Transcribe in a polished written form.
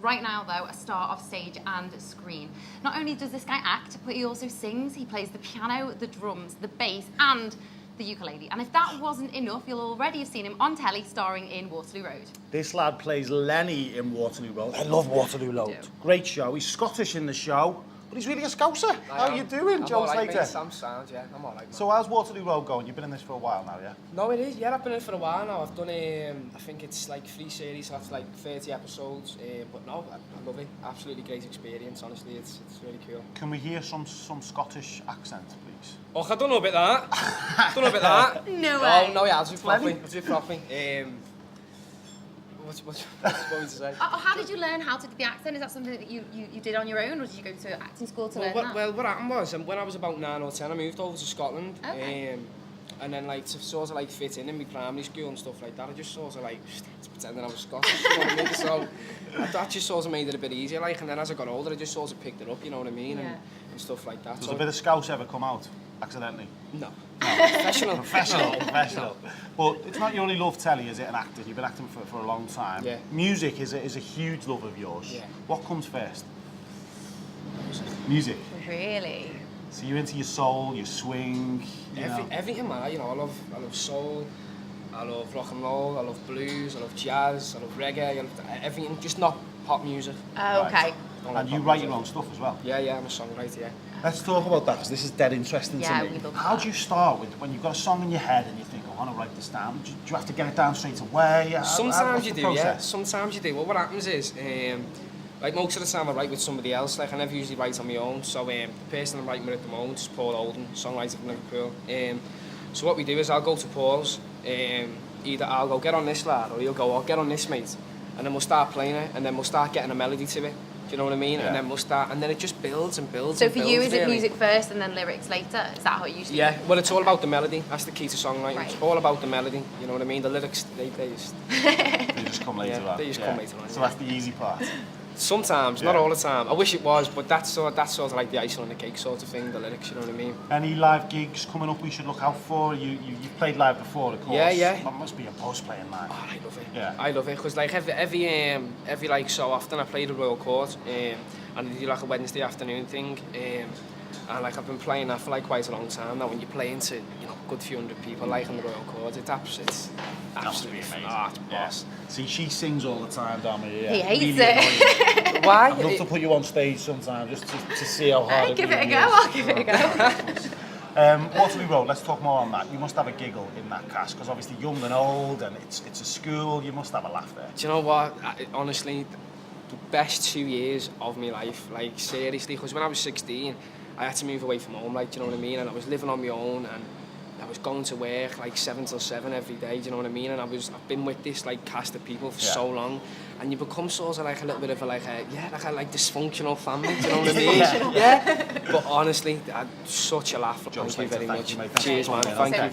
Right now, though, a star of stage and screen. Not only does this guy act, but he also sings. He plays the piano, the drums, the bass, and the ukulele. And if that wasn't enough, you'll already have seen him on telly starring in Waterloo Road. This lad plays Lenny in Waterloo Road. I love Waterloo Road. Great show. He's Scottish in the show, but he's really a Scouser. How are you doing, Joe Slater? I'm sound, yeah. I'm all right, man. So how's Waterloo Road going? You've been in this for a while now, yeah? No, it is. Yeah, I've been in it for a while now. I've done, I think it's like 3 series, so that's like 30 episodes. But no, I love it. Absolutely great experience, honestly. It's really cool. Can we hear some Scottish accent, please? Oh, I don't know about that. Don't know about that. No way. Oh, no, yeah, I'll do it properly. I'll do it properly. What would you say? How did you learn how to do the accent? Is that something that you did on your own, or did you go to acting school to learn that? Well, what happened was, when I was about 9 or 10, I moved over to Scotland. Okay. And then, like, to sort of, like, fit in my primary school and stuff like that, I just sort of, like, pretending I was Scottish, you know what I mean? So that just sort of made it a bit easier, like, and then as I got older, I just sort of picked it up, you know what I mean? Yeah. And stuff like that. Does a bit of Scouse ever come out, accidentally? No. Professional. Professional. But it's not your only love telly, is it, an actor? You've been acting for a long time. Yeah. Music is a huge love of yours. Yeah. What comes first? Music. Really? So you're into your soul, your swing, Everything, man. You know, I love soul, I love rock and roll, I love blues, I love jazz, I love reggae, I love everything, just not pop music. Oh, okay. And you write your own stuff as well? Yeah, I'm a songwriter, yeah. Let's talk about that, because this is dead interesting to me. We love How that. do you start with, when you've got a song in your head and you think, I want to write this down, do you have to get it down straight away? Sometimes you do, yeah. Sometimes you do. Well, what happens is, like most of the time I write with somebody else, like I never usually write on my own, so the person I'm writing with at the moment is Paul Oldham, songwriter from Liverpool. So what we do is I'll go to Paul's, either I'll go get on this lad, or he'll go, I'll get on this mate, and then we'll start playing it, and then we'll start getting a melody to it. Do you know what I mean? Yeah. And then we'll start, and then it just builds and builds. So and for builds, you, is it really. music first and then lyrics later? Is that how it usually? Yeah, well, it's all about the melody. That's the key to songwriting. Right. It's all about the melody. You know what I mean? The lyrics, they just They just come later on. They just come later on. So that's the easy part. Sometimes, not all the time. I wish it was, but that's sort of like the icing on the cake sort of thing, the lyrics, you know what I mean? Any live gigs coming up we should look out for? You've played live before, of course. Yeah. That must be a buzz playing live. Oh, I love it. Yeah. I love it, because like every like so often I play the Royal Court, and I do like a Wednesday afternoon thing, and like I've been playing that for like quite a long time now. When you're playing to, you know, a good few hundred people like on the Royal Court, it's absolutely amazing. it's boss. See, she sings all the time down here. He hates really it. annoying. Why? I'd love to put you on stage sometime just to see how hard Give it a go. I'll give it a go. Waterloo Road, let's talk more on that. You must have a giggle in that cast, because obviously young and old, and it's a school. You must have a laugh there. Do you know what? Honestly, the best 2 years of my life, like seriously, because when I was 16, I had to move away from home, like, do you know what I mean? And I was living on my own, and I was going to work like 7 till 7 every day, do you know what I mean? And I've been with this like cast of people for so long, and you become sort of like a little bit of like a dysfunctional family, do you know what I mean? Yeah. But honestly, such a laugh. Thank you very much. Cheers, man. Thank you very